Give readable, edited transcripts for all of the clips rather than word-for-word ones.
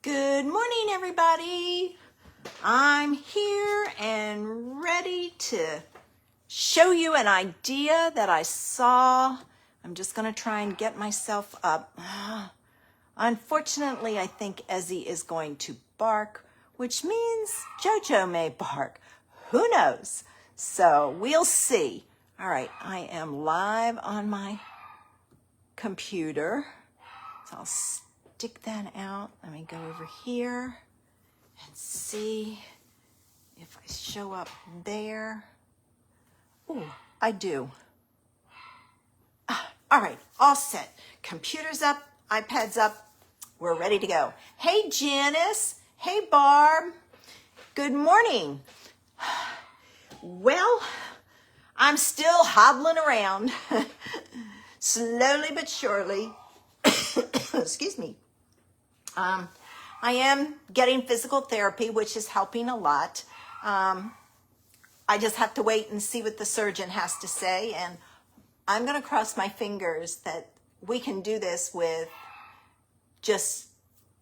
Good morning, everybody. I'm here and ready to show you an idea that I saw. I'm just going to try and get myself up. Unfortunately, I think Ezzy is going to bark, which means Jojo may bark. Who knows? So we'll see. All right, I am live on my computer. So I'll stick that out. Let me go over here and see if I show up there. Ooh, I do. All right, all set. Computer's up, iPad's up. We're ready to go. Hey, Janice. Hey, Barb. Good morning. Well, I'm still hobbling around, slowly but surely. Excuse me. I am getting physical therapy, which is helping a lot. I just have to wait and see what the surgeon has to say. And I'm going to cross my fingers that we can do this with just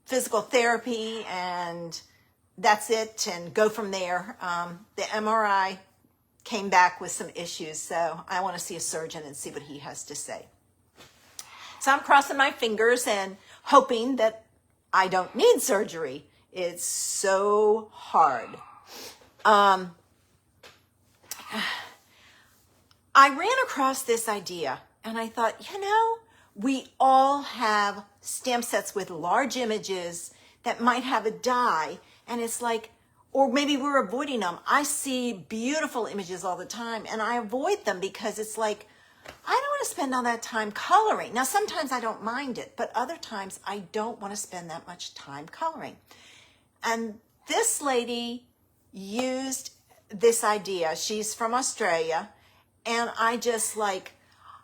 physical therapy and that's it and go from there. The MRI came back with some issues, so I want to see a surgeon and see what he has to say. So I'm crossing my fingers and hoping that I don't need surgery. It's so hard. I ran across this idea and I thought, we all have stamp sets with large images that might have a die, and it's like, or maybe we're avoiding them. I see beautiful images all the time and I avoid them because it's like, I don't want to spend all that time coloring. Now, sometimes I don't mind it, but other times I don't want to spend that much time coloring. And this lady used this idea. She's from Australia, and I just like,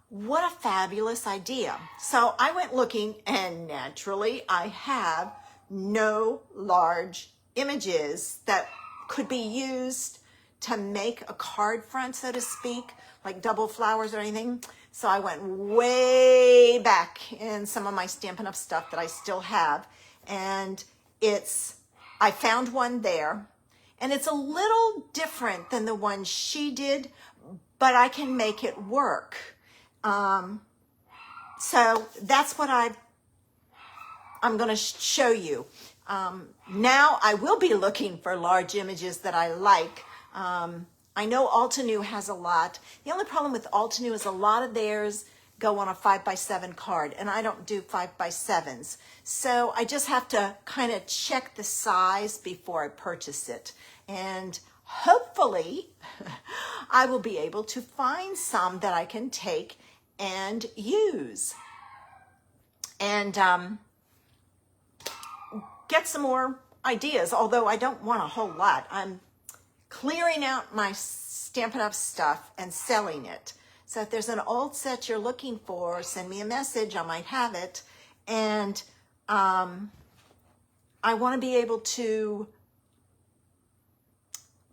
what a fabulous idea. So I went looking, and naturally I have no large images that could be used to make a card front, so to speak, like double flowers or anything. So I went way back in some of my Stampin' Up! Stuff that I still have. And I found one there. And it's a little different than the one she did, but I can make it work. So that's what I'm going to show you. Now I will be looking for large images that I like. I know Altenew has a lot. The only problem with Altenew is a lot of theirs go on a 5x7 card, and I don't do 5x7s. So I just have to kind of check the size before I purchase it. And hopefully I will be able to find some that I can take and use. And get some more ideas, although I don't want a whole lot. I'm clearing out my Stampin' Up! Stuff and selling it. So if there's an old set you're looking for, send me a message. I might have it. And I want to be able to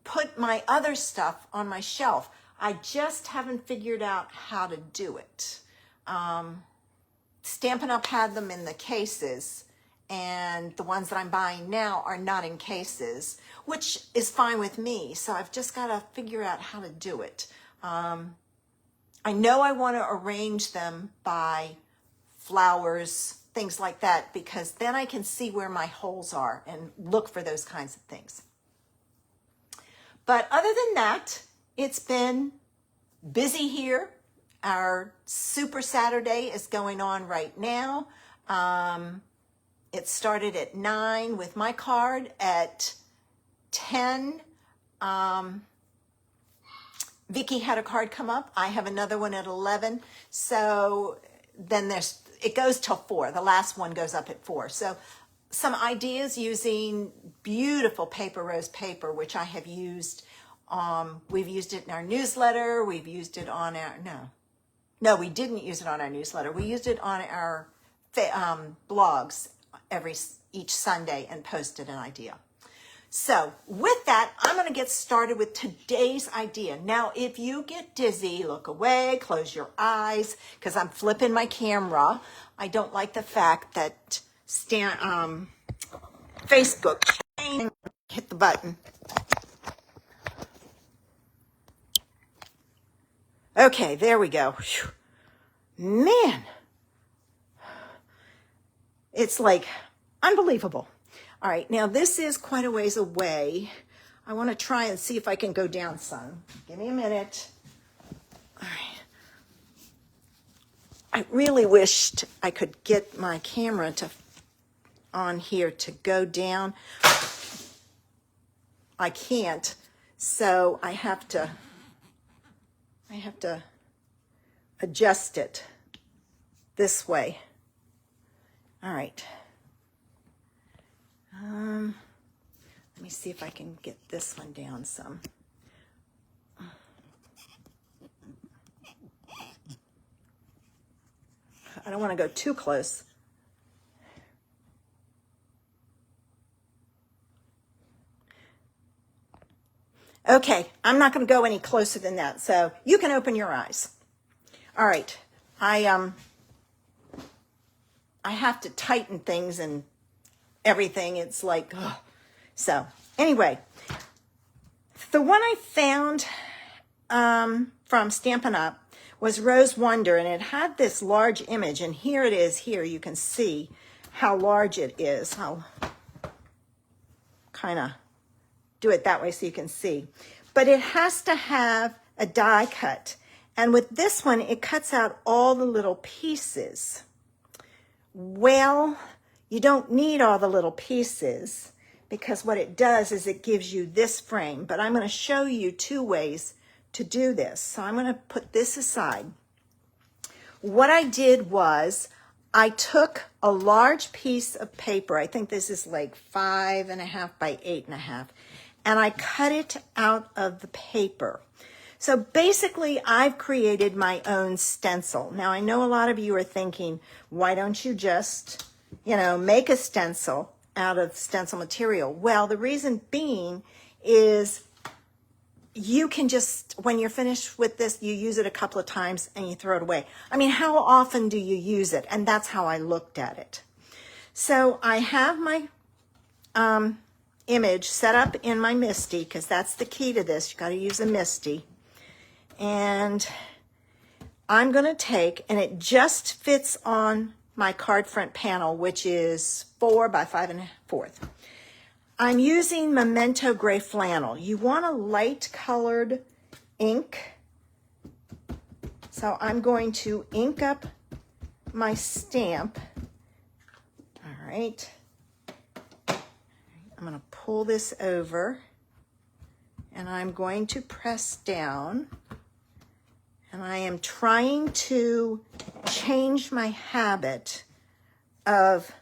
put my other stuff on my shelf. I just haven't figured out how to do it. Stampin' Up! Had them in the cases, and the ones that I'm buying now are not in cases, which is fine with me. So I've just got to figure out how to do it. I know I want to arrange them by flowers, things like that, because then I can see where my holes are and look for those kinds of things. But other than that, it's been busy here. Our Super Saturday is going on right now. It started at 9 with my card. At 10, Vicky had a card come up. I have another one at 11. So then it goes till 4. The last one goes up at 4. So some ideas using beautiful paper rose paper, which I have used. We've used it in our newsletter. We've used it on our, no, we didn't use it on our newsletter. We used it on our blogs each Sunday and posted an idea. So with that, I'm going to get started with today's idea. Now, if you get dizzy, look away, close your eyes, because I'm flipping my camera. I don't like the fact that Facebook. Hit the button. Okay, there we go. Whew. Man, it's like unbelievable. All right, now this is quite a ways away. I want to try and see if I can go down some. Give me a minute. All right. I really wished I could get my camera on here to go down. I can't, so I have to adjust it this way. All right. Let me see if I can get this one down some. I don't want to go too close. Okay, I'm not going to go any closer than that, so you can open your eyes. All right, I have to tighten things and everything. It's like, ugh. So anyway, the one I found from Stampin' Up! Was Rose Wonder, and it had this large image, and here it is. Here you can see how large it is. I'll kind of do it that way so you can see. But it has to have a die cut, and with this one, it cuts out all the little pieces. Well, you don't need all the little pieces, because what it does is it gives you this frame, but I'm going to show you two ways to do this. So I'm going to put this aside. What I did was I took a large piece of paper. I think this is like 5.5 by 8.5, and I cut it out of the paper. So basically, I've created my own stencil. Now, I know a lot of you are thinking, why don't you just, make a stencil out of stencil material? Well, the reason being is you can just, when you're finished with this, you use it a couple of times and you throw it away. I mean, how often do you use it? And that's how I looked at it. So I have my image set up in my MISTI, because that's the key to this. You got to use a MISTI. And I'm going to take, and it just fits on my card front panel, which is 4 by 5.25. I'm using Memento Gray Flannel. You want a light colored ink. So I'm going to ink up my stamp. All right. I'm going to pull this over, and I'm going to press down. And I am trying to change my habit of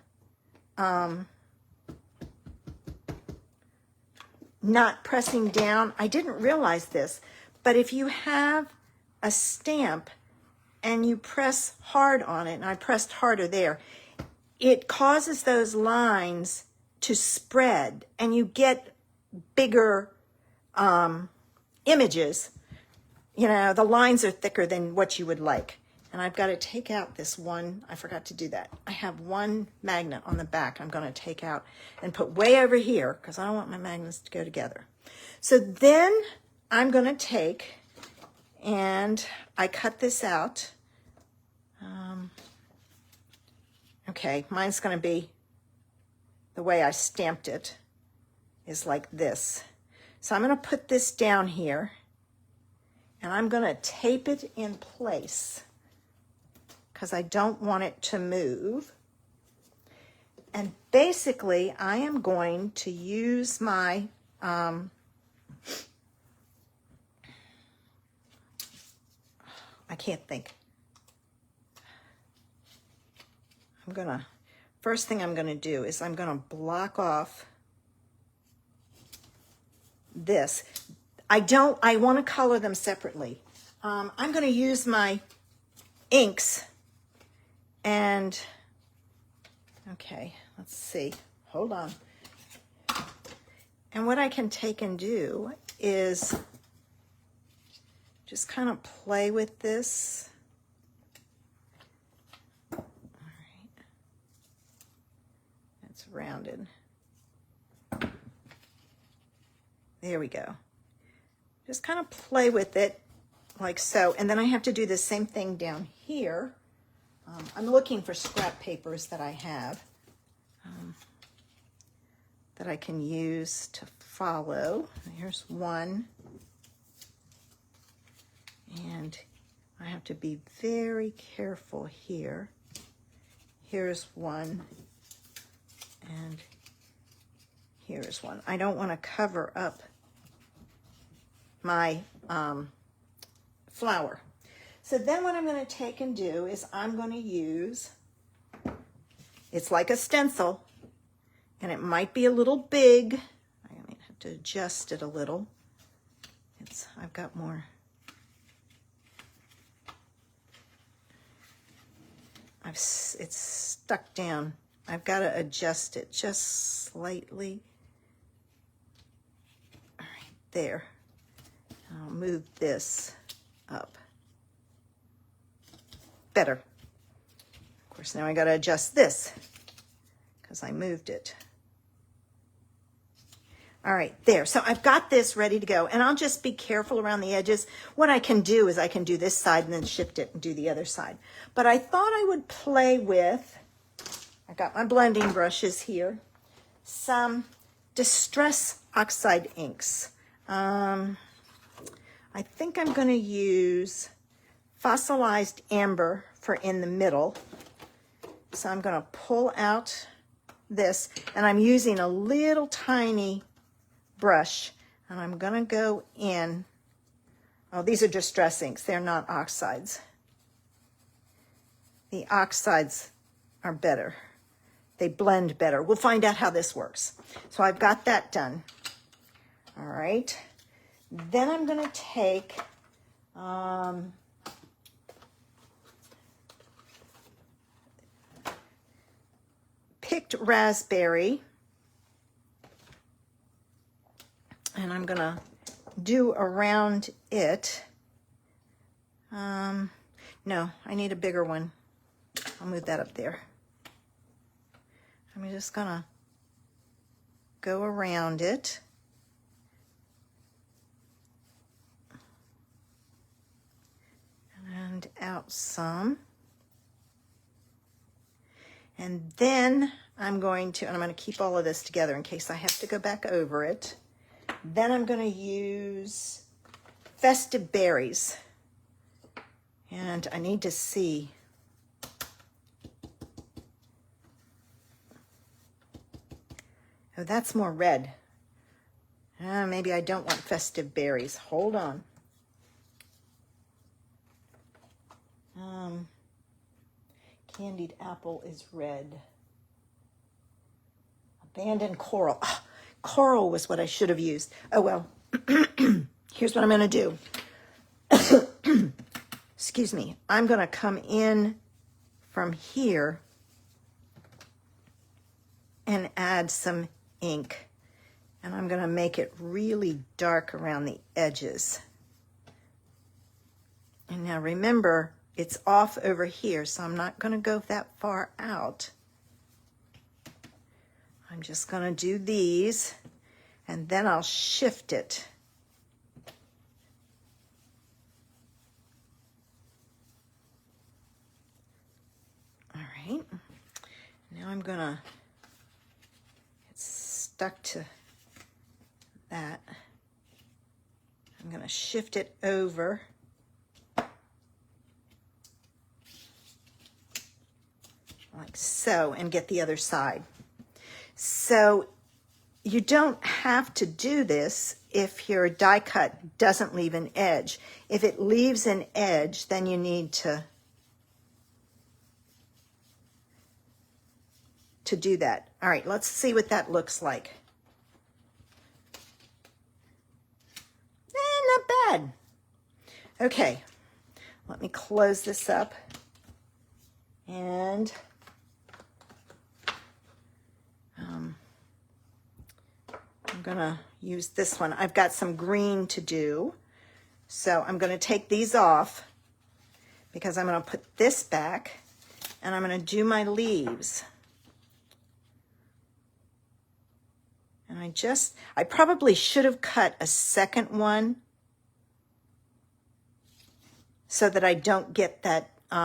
not pressing down. I didn't realize this, but if you have a stamp and you press hard on it, and I pressed harder there, it causes those lines to spread, and you get bigger images. The lines are thicker than what you would like. And I've got to take out this one. I forgot to do that. I have one magnet on the back I'm going to take out and put way over here, because I don't want my magnets to go together. So then I'm going to take, and I cut this out. Okay, mine's going to be the way I stamped it is like this. So I'm going to put this down here, and I'm going to tape it in place because I don't want it to move. And basically, I am going to use my I can't think. First thing I'm going to do is I'm going to block off this. I want to color them separately. I'm going to use my inks, and okay, let's see. Hold on. And what I can take and do is just kind of play with this. All right. It's rounded. There we go. Just kind of play with it like so. And then I have to do the same thing down here. I'm looking for scrap papers that I have that I can use to follow. Here's one. And I have to be very careful here. Here's one. And here's one. I don't want to cover up my flower. So then what I'm going to take and do is I'm going to use, it's like a stencil, and it might be a little big. I might have to adjust it a little. I've got more. It's stuck down. I've got to adjust it just slightly. All right, there. I'll move this up. Better. Of course, now I got to adjust this because I moved it. All right, there. So I've got this ready to go, and I'll just be careful around the edges. What I can do is I can do this side and then shift it and do the other side. But I thought I would play with, I got my blending brushes here, some Distress Oxide inks. I think I'm going to use Fossilized Amber for in the middle. So I'm going to pull out this, and I'm using a little tiny brush, and I'm going to go in. Oh, these are Distress inks. They're not oxides. The oxides are better. They blend better. We'll find out how this works. So I've got that done. All right. Then I'm going to take Picked Raspberry, and I'm going to do around it. No, I need a bigger one. I'll move that up there. I'm just going to go around it. And out some. And then I'm going to keep all of this together in case I have to go back over it. Then I'm going to use Festive Berries. And I need to see. Oh, that's more red. Maybe I don't want Festive Berries. Hold on. Candied Apple is red. Abandoned Coral. Oh, coral was what I should have used. Oh, well. Here's what I'm going to do. Excuse me. I'm going to come in from here and add some ink. And I'm going to make it really dark around the edges. And now remember, it's off over here, so I'm not going to go that far out. I'm just going to do these, and then I'll shift it. All right. Now I'm going to get stuck to that. I'm going to shift it over. Like so, and get the other side. So you don't have to do this if your die cut doesn't leave an edge. If it leaves an edge, then you need to do that. All right, let's see what that looks like. Not bad. Okay, let me close this up. And I'm going to use this one. I've got some green to do. So I'm going to take these off because I'm going to put this back and I'm going to do my leaves. And I probably should have cut a second one so that I don't get that, what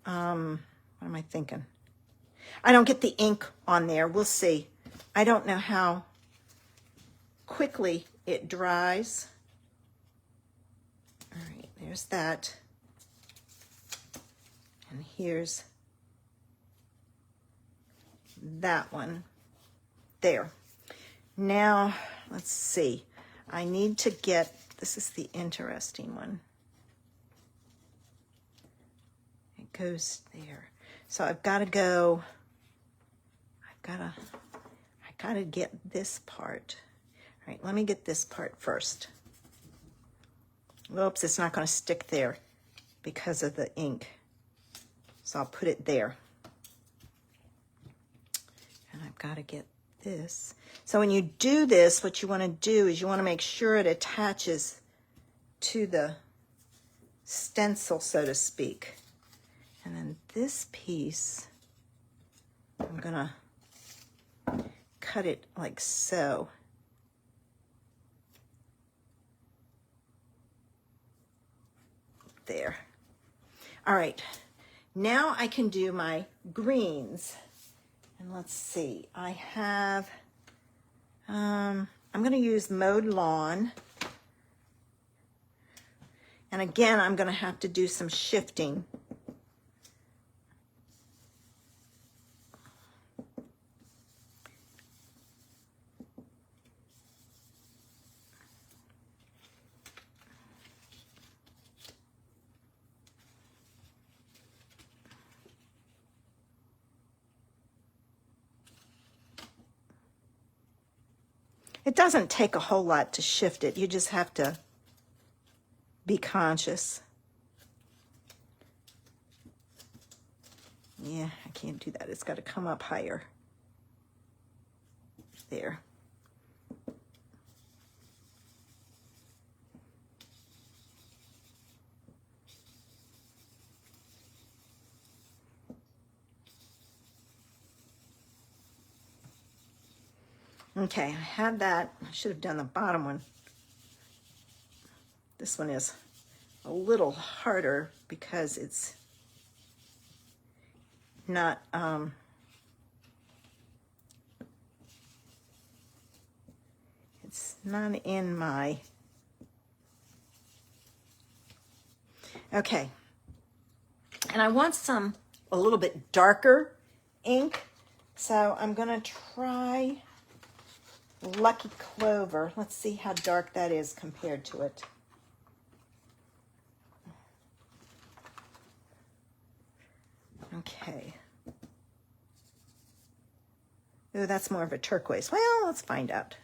am I thinking? I don't get the ink on there. We'll see. I don't know how quickly it dries. All right, there's that. And here's that one. There. Now, let's see. I need to get, this is the interesting one. It goes there. So I've got to go, I gotta get this part. All right, let me get this part first. Whoops, it's not going to stick there because of the ink. So I'll put it there. And I've got to get this. So when you do this, what you want to do is you want to make sure it attaches to the stencil, so to speak. And then this piece, I'm going to cut it like so. There. All right. Now I can do my greens. And let's see. I have, I'm going to use Mowed Lawn. And again, I'm going to have to do some shifting. It doesn't take a whole lot to shift it. You just have to be conscious. Yeah, I can't do that. It's got to come up higher. There. Okay, I have that. I should have done the bottom one. This one is a little harder because it's not, it's not in my, okay. And I want some, a little bit darker ink. So I'm gonna try Lucky Clover. Let's see how dark that is compared to it. Okay. Ooh, that's more of a turquoise. Well, let's find out.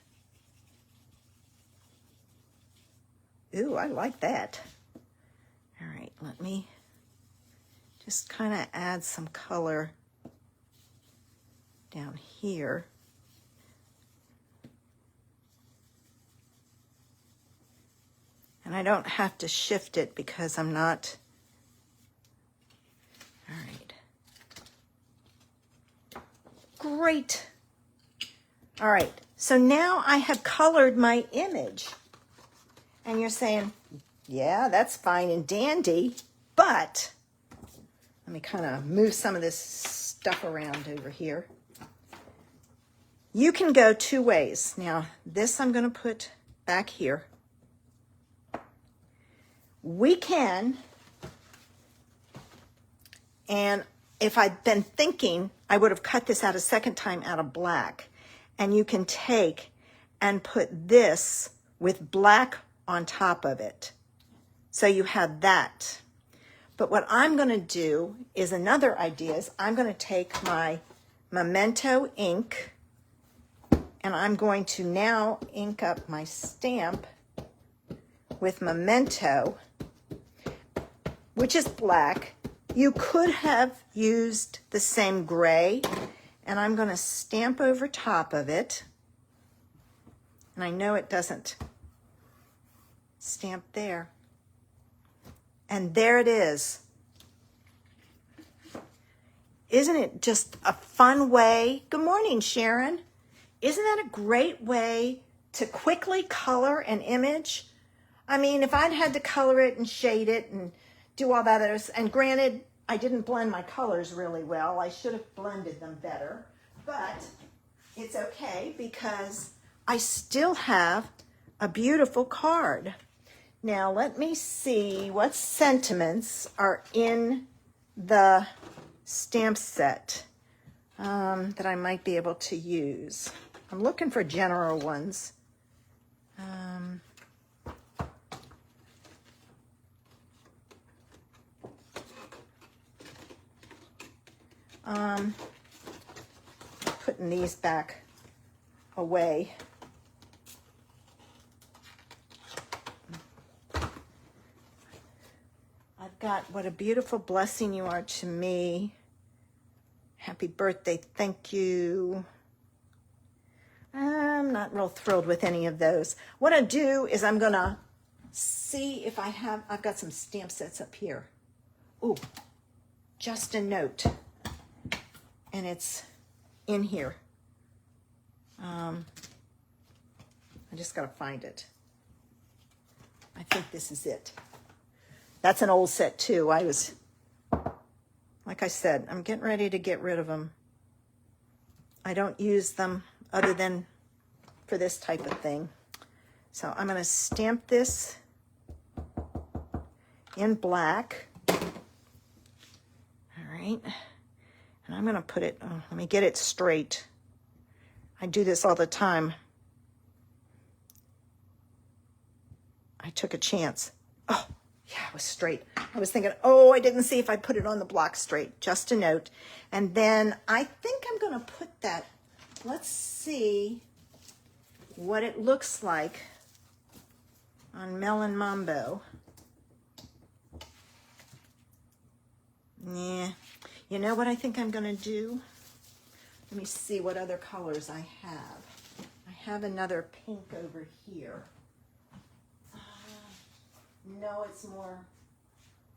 Ooh, I like that. All right, let me just kind of add some color down here. And I don't have to shift it because I'm not, all right. Great. All right, so now I have colored my image. And you're saying, yeah, that's fine and dandy, but let me kind of move some of this stuff around over here. You can go two ways. Now, this I'm going to put back here. We can, and if I'd been thinking, I would have cut this out a second time out of black. And you can take and put this with black on top of it. So you have that. But what I'm going to do is another idea is I'm going to take my Memento ink and I'm going to now ink up my stamp with Memento, which is black. You could have used the same gray, and I'm going to stamp over top of it. And I know it doesn't stamp there. And there it is. Isn't it just a fun way? Good morning, Sharon. Isn't that a great way to quickly color an image? I mean, if I'd had to color it and shade it and do all that, and granted, I didn't blend my colors really well. I should have blended them better, but it's okay because I still have a beautiful card. Now, let me see what sentiments are in the stamp set that I might be able to use. I'm looking for general ones. Putting these back away. I've got what a beautiful blessing you are to me. Happy birthday, thank you. I'm not real thrilled with any of those. What I do is I'm gonna see if I've got some stamp sets up here. Ooh, just a note. And it's in here. I just gotta find it. I think this is it. That's an old set too. Like I said, I'm getting ready to get rid of them. I don't use them other than for this type of thing. So I'm gonna stamp this in black. All right. And I'm gonna put it, let me get it straight. I do this all the time. I took a chance. Oh, yeah, it was straight. I was thinking, oh, I didn't see if I put it on the block straight. Just a note. And then I think I'm gonna put that, let's see what it looks like on Melon Mambo. Yeah. You know what I think I'm going to do? Let me see what other colors I have. I have another pink over here. No, it's more.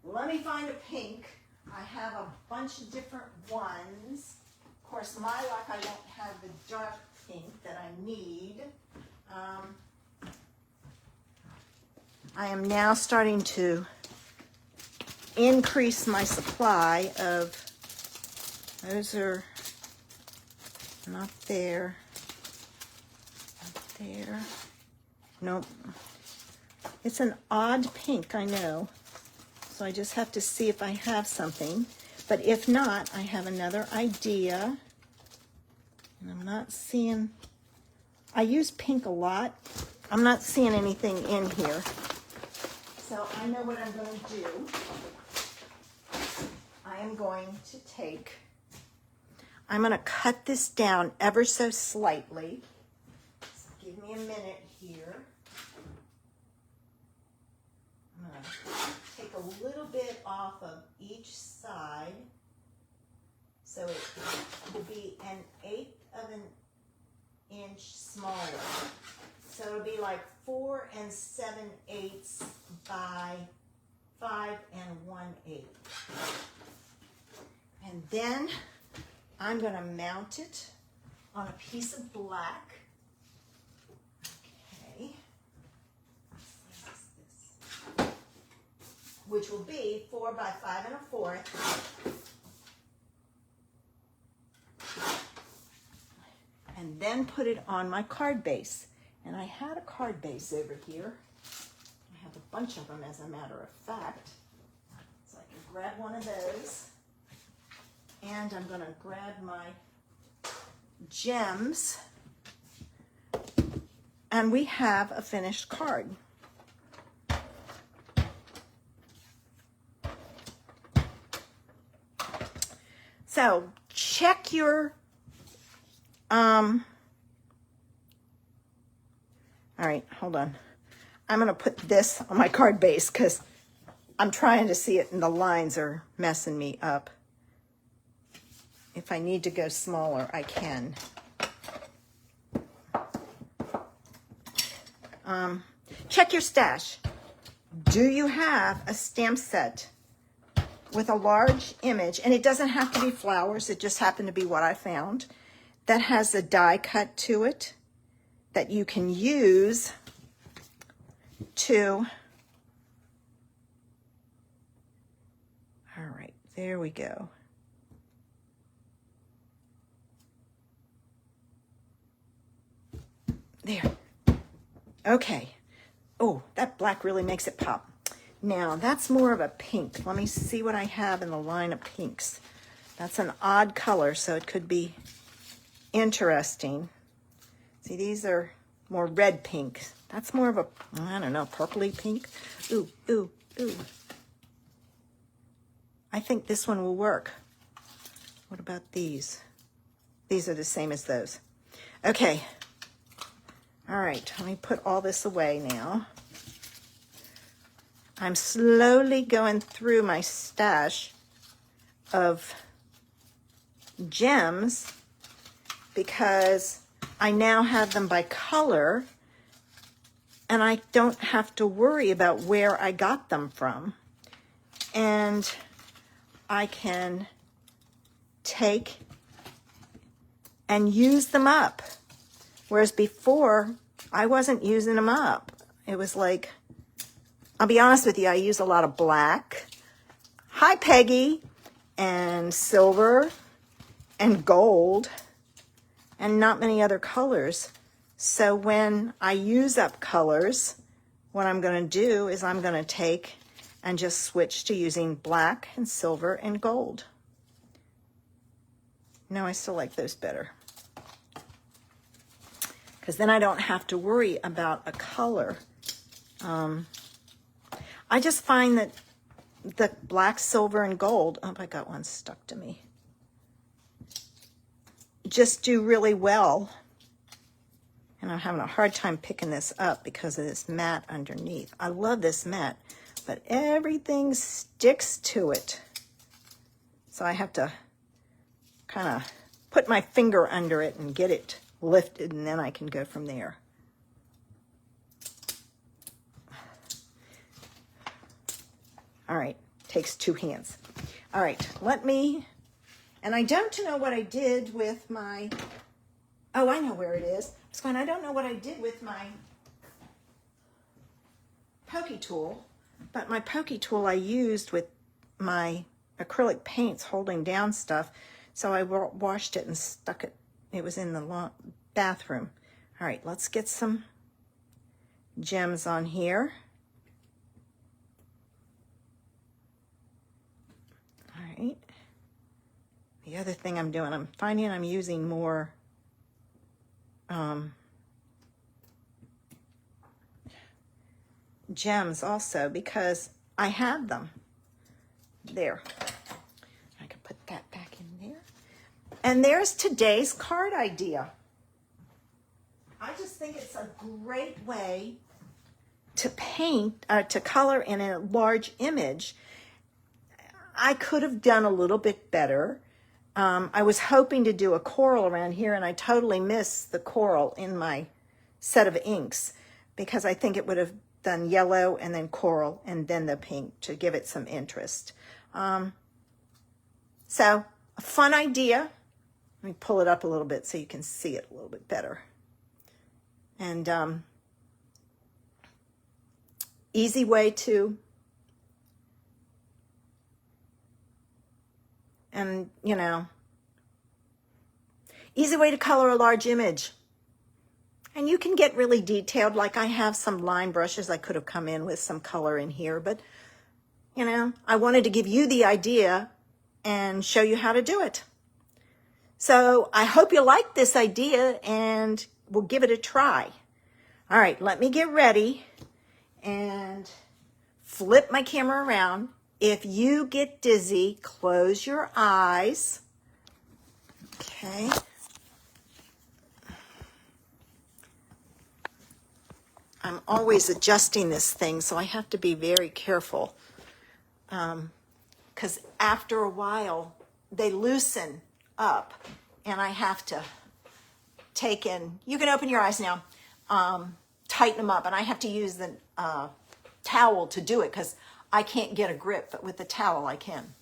Let me find a pink. I have a bunch of different ones. Of course, my luck, I don't have the dark pink that I need. I am now starting to increase my supply of. Those are not there. Not there. Nope. It's an odd pink, I know. So I just have to see if I have something. But if not, I have another idea. And I'm not seeing, I use pink a lot. I'm not seeing anything in here. So I know what I'm going to do. I am going to take, I'm going to cut this down ever so slightly. So give me a minute here. I'm going to take a little bit off of each side. So it will be 1/8 of an inch smaller. So it'll be like 4 7/8 by 5 1/8. And then I'm going to mount it on a piece of black. Okay. Which will be 4 by 5 1/4. And then put it on my card base. And I had a card base over here. I have a bunch of them, as a matter of fact. So I can grab one of those. And I'm going to grab my gems. And we have a finished card. So check your all right, hold on. I'm going to put this on my card base because I'm trying to see it and the lines are messing me up. If I need to go smaller, I can. Check your stash. Do you have a stamp set with a large image, and it doesn't have to be flowers, it just happened to be what I found, that has a die cut to it that you can use to, all right, there we go. There. Okay. Oh, that black really makes it pop. Now, that's more of a pink. Let me see what I have in the line of pinks. That's an odd color, so it could be interesting. See, these are more red pink. That's more of a, I don't know, purpley pink. Ooh, ooh, ooh. I think this one will work. What about these? These are the same as those. Okay. All right, let me put all this away now. I'm slowly going through my stash of gems because I now have them by color and I don't have to worry about where I got them from. And I can take and use them up. Whereas before, I wasn't using them up. It was like, I'll be honest with you, I use a lot of black, hi Peggy, and silver, and gold, and not many other colors. So when I use up colors, what I'm going to do is I'm going to take and just switch to using black and silver and gold. No, I still like those better, because then I don't have to worry about a color. I just find that the black, silver, and gold, oh, I got one stuck to me, just do really well. And I'm having a hard time picking this up because of this mat underneath. I love this mat, but everything sticks to it. So I have to kind of put my finger under it and get it lifted, and then I can go from there. All right, takes two hands. All right, let me, and I don't know what I did with my, oh, I know where it is. It's going, I don't know what I did with my pokey tool, but my pokey tool I used with my acrylic paints holding down stuff, so I washed it and stuck it. It was in the bathroom. All right, let's get some gems on here. All right. The other thing I'm doing, I'm finding I'm using more gems also because I have them. There. I can put that back in there. And there's today's card idea. I just think it's a great way to paint, to color in a large image. I could have done a little bit better. I was hoping to do a coral around here, and I totally missed the coral in my set of inks because I think it would have done yellow and then coral and then the pink to give it some interest. So a fun idea. Let me pull it up a little bit so you can see it a little bit better. And easy way to, and you know, easy way to color a large image. And you can get really detailed, like I have some line brushes. I could have come in with some color in here, but you know, I wanted to give you the idea and show you how to do it. So I hope you like this idea and we'll give it a try. All right, let me get ready and flip my camera around. If you get dizzy, close your eyes. Okay. I'm always adjusting this thing, so I have to be very careful. Because after a while, they loosen up, and I have to take in, you can open your eyes now, tighten them up, and I have to use the towel to do it because I can't get a grip, but with the towel I can.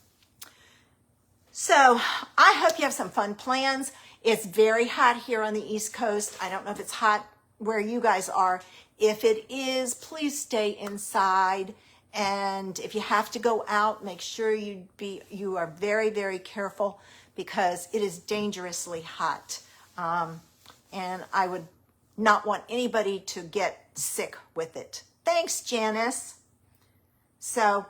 So I hope you have some fun plans. It's very hot here on the East Coast. I don't know if it's hot where you guys are. If it is, please stay inside. And if you have to go out, make sure you are very, very careful because it is dangerously hot. And I would not want anybody to get sick with it. Thanks, Janice. So,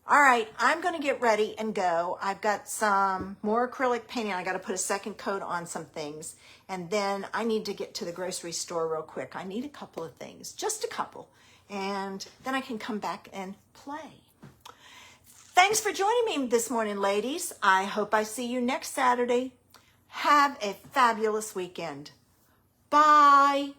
all right, I'm going to get ready and go. I've got some more acrylic painting. I got to put a second coat on some things. And then I need to get to the grocery store real quick. I need a couple of things, just a couple. And then I can come back and play. Thanks for joining me this morning, ladies. I hope I see you next Saturday. Have a fabulous weekend. Bye.